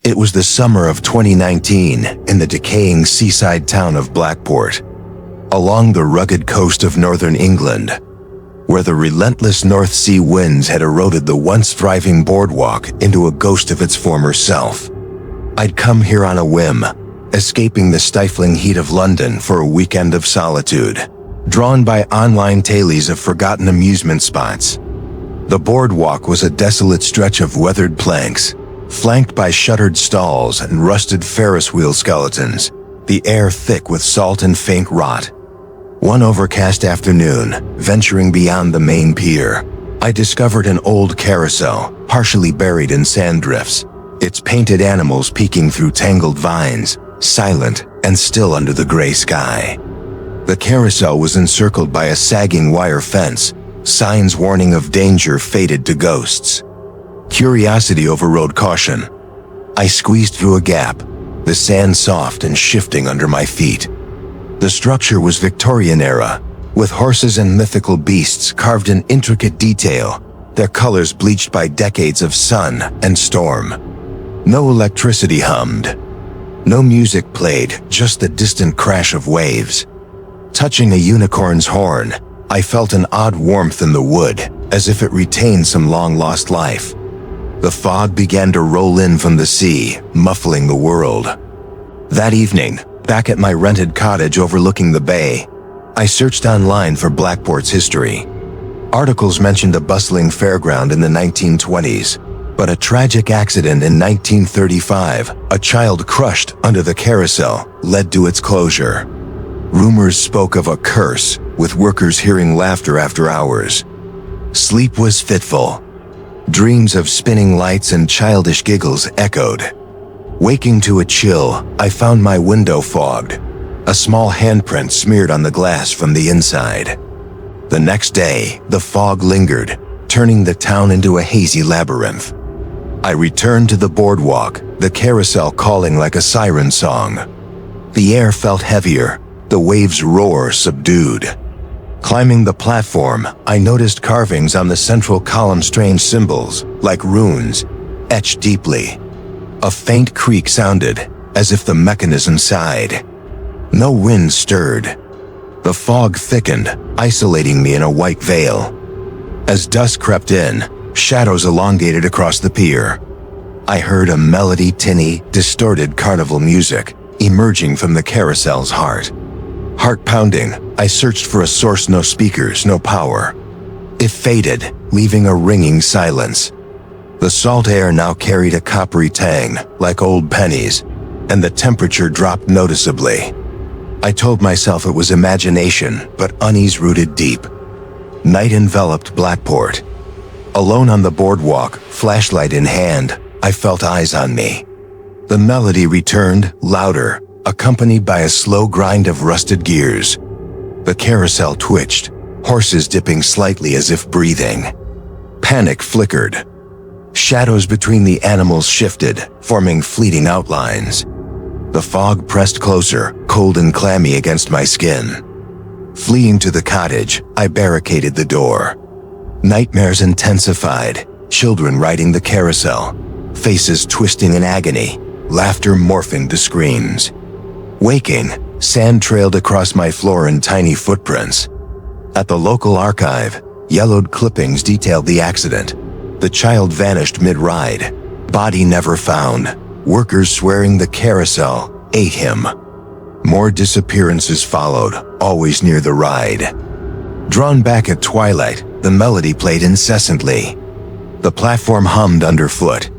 It was the summer of 2019 in the decaying seaside town of Blackport, along the rugged coast of northern England, where the relentless North Sea winds had eroded the once thriving boardwalk into a ghost of its former self. I'd come here on a whim, escaping the stifling heat of London for a weekend of solitude, drawn by online tales of forgotten amusement spots. The boardwalk was a desolate stretch of weathered planks, flanked by shuttered stalls and rusted Ferris wheel skeletons, the air thick with salt and faint rot. One overcast afternoon, venturing beyond the main pier, I discovered an old carousel, partially buried in sand drifts, its painted animals peeking through tangled vines, silent and still under the gray sky. The carousel was encircled by a sagging wire fence, signs warning of danger faded to ghosts. Curiosity overrode caution. I squeezed through a gap, the sand soft and shifting under my feet. The structure was Victorian era, with horses and mythical beasts carved in intricate detail, their colors bleached by decades of sun and storm. No electricity hummed. No music played, just the distant crash of waves. Touching a unicorn's horn, I felt an odd warmth in the wood, as if it retained some long-lost life. The fog began to roll in from the sea, muffling the world. That evening, back at my rented cottage overlooking the bay, I searched online for Blackport's history. Articles mentioned a bustling fairground in the 1920s, but a tragic accident in 1935, a child crushed under the carousel, led to its closure. Rumors spoke of a curse, with workers hearing laughter after hours. Sleep was fitful. Dreams of spinning lights and childish giggles echoed. Waking to a chill, I found my window fogged, a small handprint smeared on the glass from the inside. The next day, the fog lingered, turning the town into a hazy labyrinth. I returned to the boardwalk, the carousel calling like a siren song. The air felt heavier, the waves' roar subdued. Climbing the platform, I noticed carvings on the central column, strange symbols, like runes, etched deeply. A faint creak sounded, as if the mechanism sighed. No wind stirred. The fog thickened, isolating me in a white veil. As dusk crept in, shadows elongated across the pier. I heard a melody, tinny, distorted carnival music, emerging from the carousel's heart. Heart pounding, I searched for a source. No speakers, no power. It faded, leaving a ringing silence. The salt air now carried a coppery tang, like old pennies, and the temperature dropped noticeably. I told myself it was imagination, but unease rooted deep. Night enveloped Blackport. Alone on the boardwalk, flashlight in hand, I felt eyes on me. The melody returned, louder, accompanied by a slow grind of rusted gears. The carousel twitched, horses dipping slightly as if breathing. Panic flickered. Shadows between the animals shifted, forming fleeting outlines. The fog pressed closer, cold and clammy against my skin. Fleeing to the cottage, I barricaded the door. Nightmares intensified, children riding the carousel, faces twisting in agony, laughter morphing to screams. Waking, sand trailed across my floor in tiny footprints. At the local archive, yellowed clippings detailed the accident. The child vanished mid-ride, body never found, workers swearing the carousel ate him. More disappearances followed, always near the ride. Drawn back at twilight, the melody played incessantly. The platform hummed underfoot.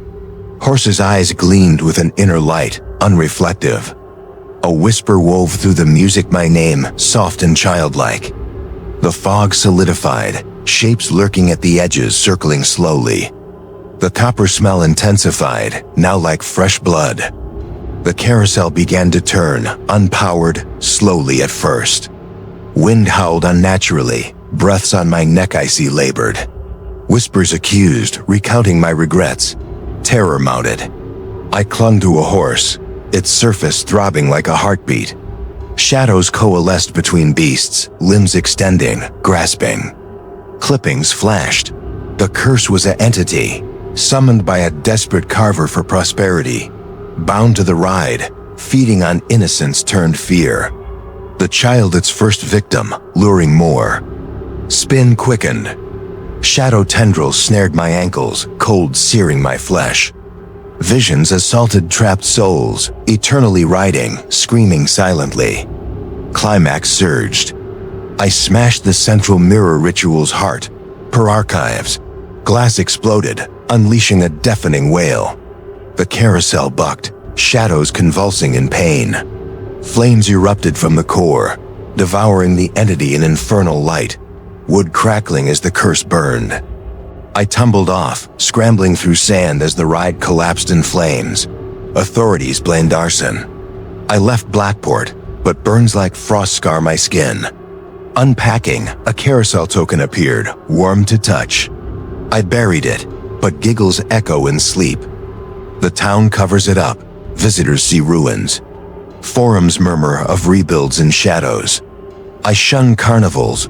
Horses' eyes gleamed with an inner light, unreflective. A whisper wove through the music, my name, soft and childlike. The fog solidified, shapes lurking at the edges circling slowly. The copper smell intensified, now like fresh blood. The carousel began to turn, unpowered, slowly at first. Wind howled unnaturally, breaths on my neck icy labored. Whispers accused, recounting my regrets. Terror mounted. I clung to a horse, its surface throbbing like a heartbeat. Shadows coalesced between beasts, limbs extending, grasping. Clippings flashed. The curse was an entity, summoned by a desperate carver for prosperity. bound to the ride, feeding on innocence turned fear. The child its first victim, luring more. Spin quickened. Shadow tendrils snared my ankles, cold searing my flesh. Visions assaulted trapped souls, eternally riding, screaming silently. Climax surged. I smashed the central mirror ritual's heart. Per archives. Glass exploded, unleashing a deafening wail. The carousel bucked, shadows convulsing in pain. Flames erupted from the core, devouring the entity in infernal light, wood crackling as the curse burned. I tumbled off, scrambling through sand as the ride collapsed in flames. Authorities blamed arson. I left Blackport, but burns like frost scar my skin. Unpacking, a carousel token appeared, warm to touch. I buried it, but giggles echo in sleep. The town covers it up, visitors see ruins. Forums murmur of rebuilds in shadows. I shun carnivals,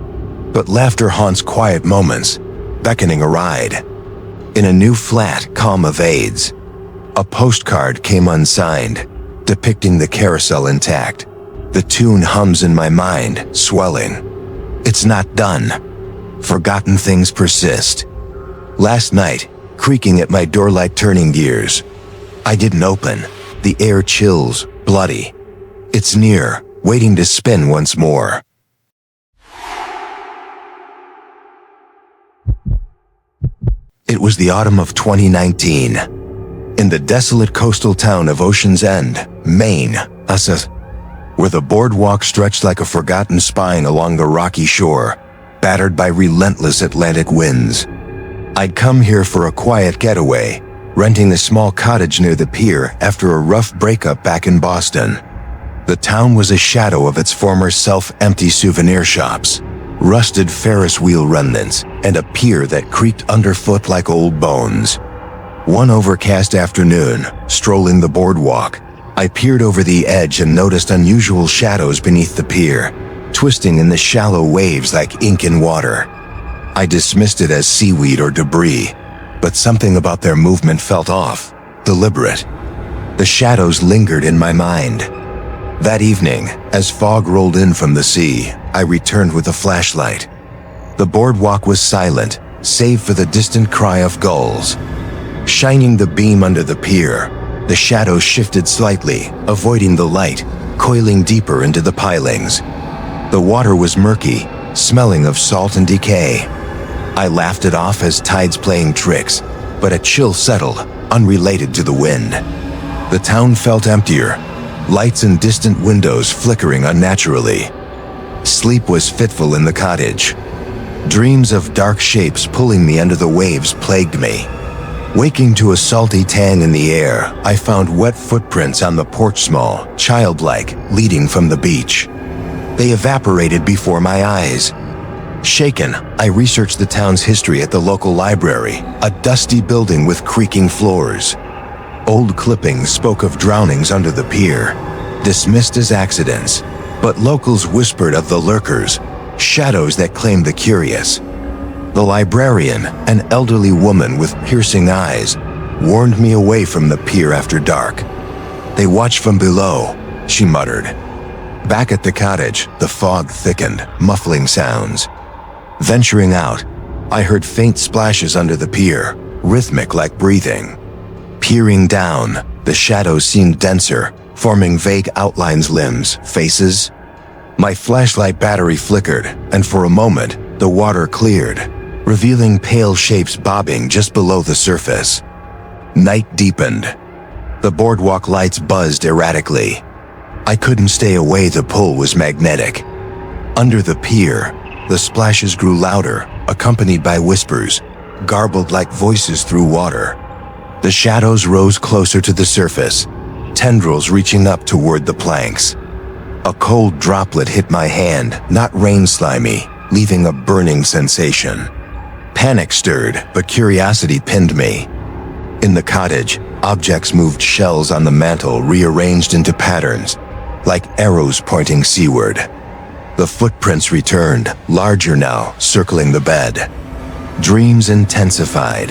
but laughter haunts quiet moments, beckoning a ride. In a new flat, calm evades. A postcard came unsigned, depicting the carousel intact. The tune hums in my mind, swelling. It's not done. Forgotten things persist. Last night, creaking at my door like turning gears. I didn't open. The air chills, bloody. It's near, waiting to spin once more. It was the autumn of 2019. In the desolate coastal town of Ocean's End, Maine, where the boardwalk stretched like a forgotten spine along the rocky shore, battered by relentless Atlantic winds. I'd come here for a quiet getaway, renting a small cottage near the pier after a rough breakup back in Boston. The town was a shadow of its former self, empty souvenir shops, rusted Ferris wheel remnants, and a pier that creaked underfoot like old bones. One overcast afternoon, strolling the boardwalk, I peered over the edge and noticed unusual shadows beneath the pier, twisting in the shallow waves like ink in water. I dismissed it as seaweed or debris, but something about their movement felt off, deliberate. The shadows lingered in my mind. That evening, as fog rolled in from the sea, I returned with a flashlight. The boardwalk was silent, save for the distant cry of gulls. Shining the beam under the pier, the shadows shifted slightly, avoiding the light, coiling deeper into the pilings. The water was murky, smelling of salt and decay. I laughed it off as tides playing tricks, but a chill settled, unrelated to the wind. The town felt emptier, lights in distant windows flickering unnaturally. Sleep was fitful in the cottage. Dreams of dark shapes pulling me under the waves plagued me. Waking to a salty tang in the air, I found wet footprints on the porch, small, childlike, leading from the beach. They evaporated before my eyes. Shaken, I researched the town's history at the local library, a dusty building with creaking floors. Old clippings spoke of drownings under the pier, dismissed as accidents, but locals whispered of the lurkers, shadows that claimed the curious. The librarian, an elderly woman with piercing eyes, warned me away from the pier after dark. They watch from below, she muttered. Back at the cottage, the fog thickened, muffling sounds. Venturing out, I heard faint splashes under the pier, rhythmic like breathing. Peering down, the shadows seemed denser, forming vague outlines, limbs, faces. My flashlight battery flickered, and for a moment, the water cleared, revealing pale shapes bobbing just below the surface. Night deepened. The boardwalk lights buzzed erratically. I couldn't stay away, the pull was magnetic. Under the pier, the splashes grew louder, accompanied by whispers, garbled like voices through water. The shadows rose closer to the surface, tendrils reaching up toward the planks. A cold droplet hit my hand, not rain slimy, leaving a burning sensation. Panic stirred, but curiosity pinned me. In the cottage, objects moved, shells on the mantel rearranged into patterns, like arrows pointing seaward. The footprints returned, larger now, circling the bed. Dreams intensified.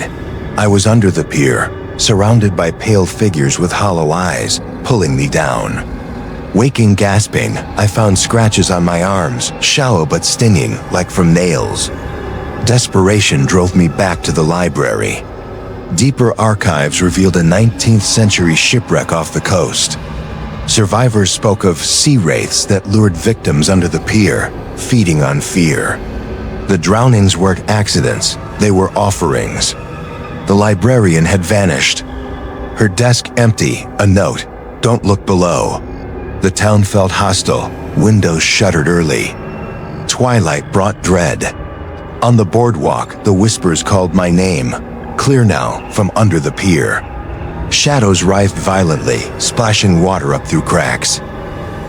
I was under the pier, surrounded by pale figures with hollow eyes, pulling me down. Waking gasping, I found scratches on my arms, shallow but stinging, like from nails. Desperation drove me back to the library. Deeper archives revealed a 19th century shipwreck off the coast. Survivors spoke of sea wraiths that lured victims under the pier, feeding on fear. The drownings weren't accidents, they were offerings. The librarian had vanished. Her desk empty, a note, "Don't look below." The town felt hostile, windows shuttered early. Twilight brought dread. On the boardwalk, the whispers called my name, clear now from under the pier. Shadows writhed violently, splashing water up through cracks.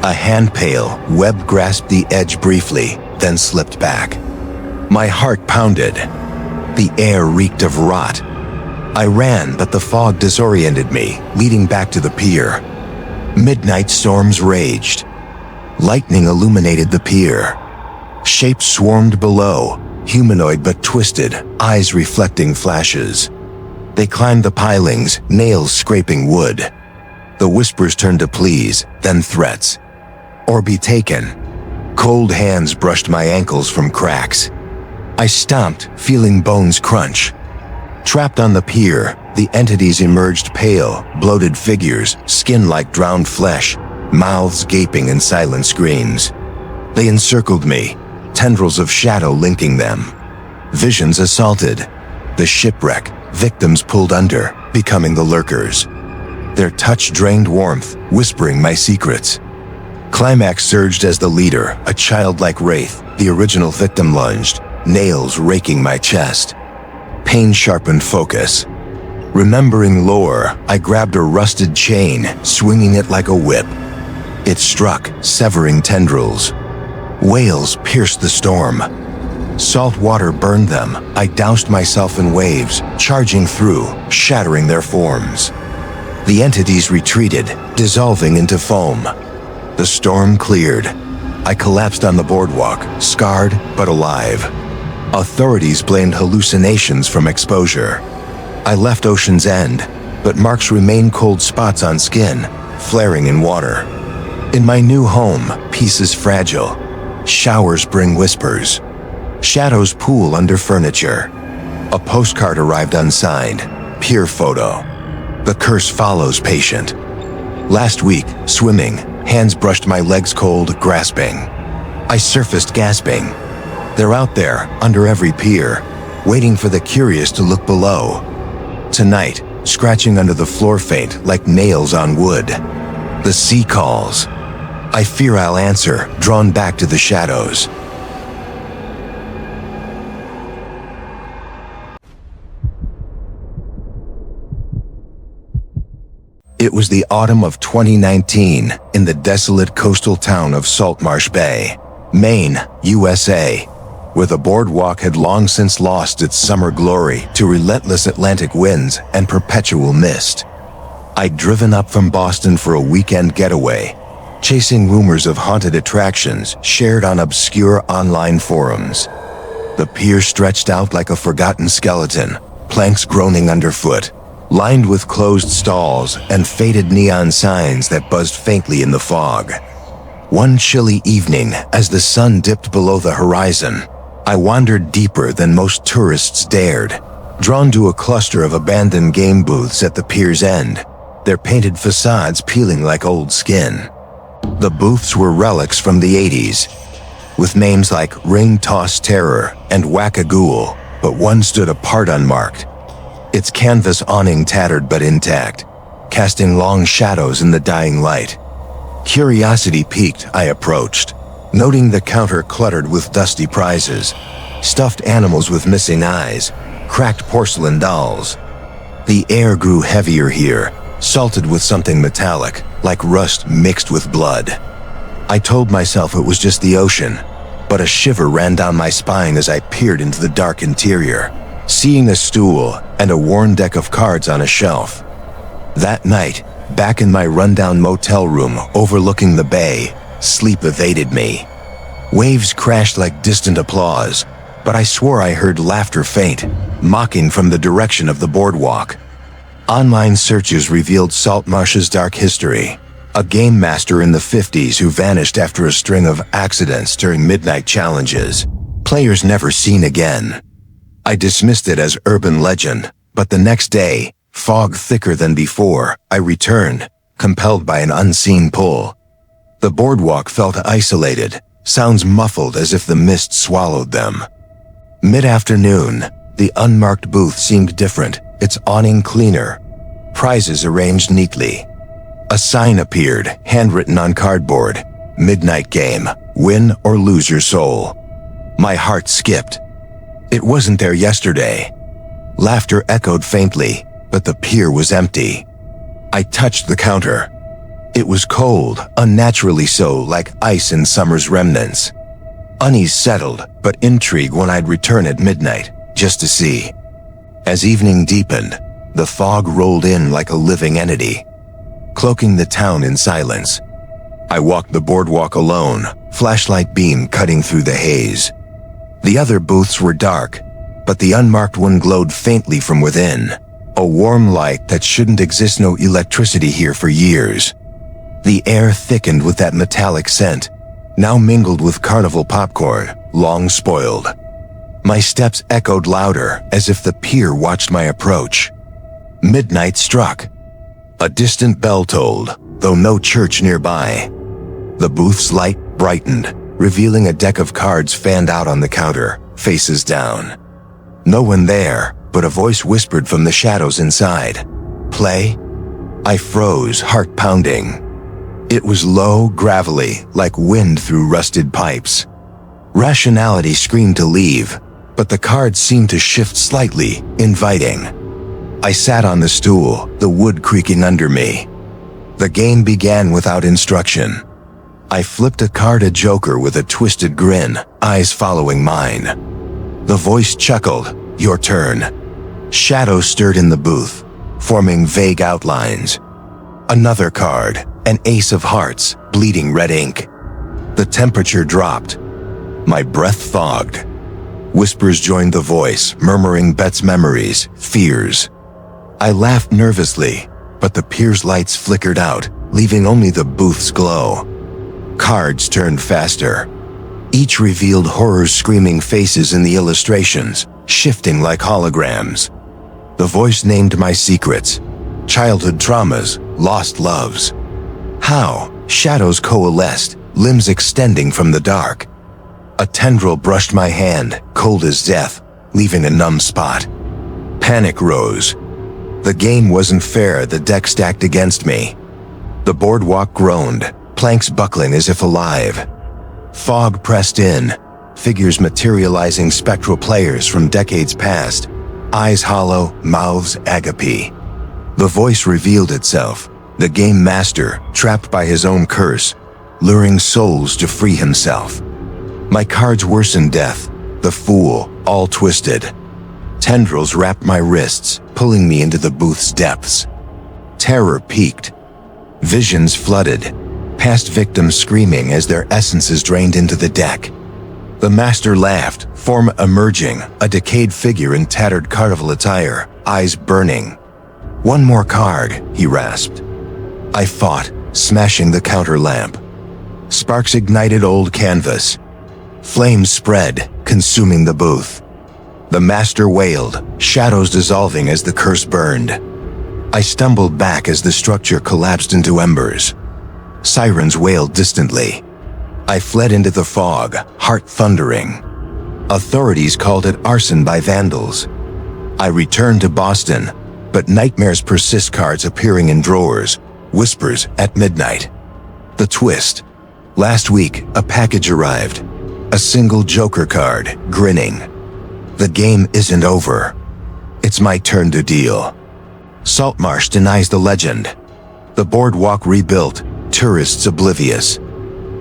A handpail, Webb grasped the edge briefly, then slipped back. My heart pounded. The air reeked of rot. I ran, but the fog disoriented me, leading back to the pier. Midnight storms raged. Lightning illuminated the pier. Shapes swarmed below, humanoid but twisted, eyes reflecting flashes. They climbed the pilings, nails scraping wood. The whispers turned to pleas, then threats. Or be taken. Cold hands brushed my ankles from cracks. I stomped, feeling bones crunch. Trapped on the pier, the entities emerged pale, bloated figures, skin like drowned flesh, mouths gaping in silent screams. They encircled me, tendrils of shadow linking them. Visions assaulted. The shipwreck, victims pulled under, becoming the lurkers. Their touch drained warmth, whispering my secrets. Climax surged as the leader, a childlike wraith, the original victim lunged, nails raking my chest. Pain sharpened focus. Remembering lore, I grabbed a rusted chain, swinging it like a whip. It struck, severing tendrils. Wails pierced the storm. Salt water burned them. I doused myself in waves, charging through, shattering their forms. The entities retreated, dissolving into foam. The storm cleared. I collapsed on the boardwalk, scarred but alive. Authorities blamed hallucinations from exposure. I left Ocean's End, but marks remain cold spots on skin, flaring in water. In my new home, peace is fragile. Showers bring whispers. Shadows pool under furniture. A postcard arrived unsigned, pier photo. The curse follows patient. Last week, swimming, hands brushed my legs cold, grasping. I surfaced gasping. They're out there, under every pier, waiting for the curious to look below. Tonight, scratching under the floor faint like nails on wood. The sea calls. I fear I'll answer, drawn back to the shadows. It was the autumn of 2019 in the desolate coastal town of Saltmarsh Bay, Maine, USA, where the boardwalk had long since lost its summer glory to relentless Atlantic winds and perpetual mist. I'd driven up from Boston for a weekend getaway, chasing rumors of haunted attractions shared on obscure online forums. The pier stretched out like a forgotten skeleton, planks groaning underfoot, lined with closed stalls and faded neon signs that buzzed faintly in the fog. One chilly evening, as the sun dipped below the horizon, I wandered deeper than most tourists dared, drawn to a cluster of abandoned game booths at the pier's end, their painted facades peeling like old skin. The booths were relics from the 80s, with names like Ring Toss Terror and Whack-A-Ghoul, but one stood apart unmarked. Its canvas awning tattered but intact, casting long shadows in the dying light. Curiosity piqued, I approached, noting the counter cluttered with dusty prizes, stuffed animals with missing eyes, cracked porcelain dolls. The air grew heavier here, salted with something metallic, like rust mixed with blood. I told myself it was just the ocean, but a shiver ran down my spine as I peered into the dark interior, seeing a stool and a worn deck of cards on a shelf. That night, back in my rundown motel room overlooking the bay, sleep evaded me. Waves crashed like distant applause, but I swore I heard laughter faint, mocking from the direction of the boardwalk. Online searches revealed Saltmarsh's dark history. A game master in the 50s who vanished after a string of accidents during midnight challenges. Players never seen again. I dismissed it as urban legend, but the next day, fog thicker than before, I returned, compelled by an unseen pull. The boardwalk felt isolated, sounds muffled as if the mist swallowed them. Mid-afternoon, the unmarked booth seemed different, its awning cleaner, prizes arranged neatly. A sign appeared, handwritten on cardboard, "Midnight Game, win or lose your soul." My heart skipped. It wasn't there yesterday. Laughter echoed faintly, but the pier was empty. I touched the counter. It was cold, unnaturally so, like ice in summer's remnants. Unease settled, but intrigue when I'd return at midnight, just to see. As evening deepened, the fog rolled in like a living entity, cloaking the town in silence. I walked the boardwalk alone, flashlight beam cutting through the haze. The other booths were dark, but the unmarked one glowed faintly from within. A warm light that shouldn't exist, no electricity here for years. The air thickened with that metallic scent, now mingled with carnival popcorn, long spoiled. My steps echoed louder, as if the pier watched my approach. Midnight struck. A distant bell tolled, though no church nearby. The booth's light brightened, revealing a deck of cards fanned out on the counter, faces down. No one there, but a voice whispered from the shadows inside. "Play?" I froze, heart pounding. It was low, gravelly, like wind through rusted pipes. Rationality screamed to leave, but the cards seemed to shift slightly, inviting. I sat on the stool, the wood creaking under me. The game began without instruction. I flipped a card, a joker with a twisted grin, eyes following mine. The voice chuckled, "Your turn." Shadows stirred in the booth, forming vague outlines. Another card, an ace of hearts, bleeding red ink. The temperature dropped. My breath fogged. Whispers joined the voice, murmuring bets, memories, fears. I laughed nervously, but the pier's lights flickered out, leaving only the booth's glow. Cards turned faster. Each revealed horror screaming faces in the illustrations, shifting like holograms. The voice named my secrets, childhood traumas, lost loves. How? Shadows coalesced, limbs extending from the dark. A tendril brushed my hand, cold as death, leaving a numb spot. Panic rose. The game wasn't fair, the deck stacked against me. The boardwalk groaned, planks buckling as if alive. Fog pressed in, figures materializing, spectral players from decades past, eyes hollow, mouths agape. The voice revealed itself, the game master, trapped by his own curse, luring souls to free himself. My cards worsened death, the fool, all twisted. Tendrils wrapped my wrists, pulling me into the booth's depths. Terror peaked. Visions flooded, past victims screaming as their essences drained into the deck. The master laughed, form emerging, a decayed figure in tattered carnival attire, eyes burning. "One more card," he rasped. I fought, smashing the counter lamp. Sparks ignited old canvas. Flames spread, consuming the booth. The master wailed, shadows dissolving as the curse burned. I stumbled back as the structure collapsed into embers. Sirens wailed distantly. I fled into the fog, heart thundering. Authorities called it arson by vandals. I returned to Boston, but nightmares persist, cards appearing in drawers, whispers at midnight. The twist. Last week, a package arrived. A single joker card, grinning. The game isn't over. It's my turn to deal. Saltmarsh denies the legend. The boardwalk rebuilt, tourists oblivious.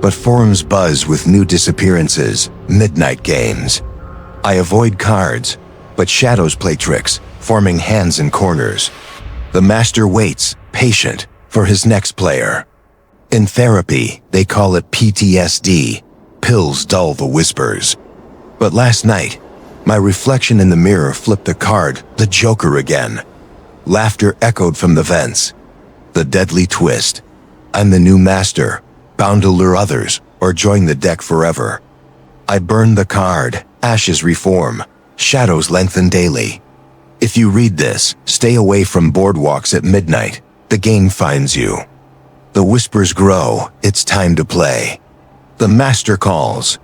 But forums buzz with new disappearances, midnight games. I avoid cards, but shadows play tricks, forming hands in corners. The master waits, patient, for his next player. In therapy, they call it PTSD. Pills dull the whispers. But last night, my reflection in the mirror flipped a card, the joker again. Laughter echoed from the vents. The deadly twist. I'm the new master, bound to lure others or join the deck forever. I burn the card, ashes reform, shadows lengthen daily. If you read this, stay away from boardwalks at midnight. The game finds you. The whispers grow, it's time to play. The master calls,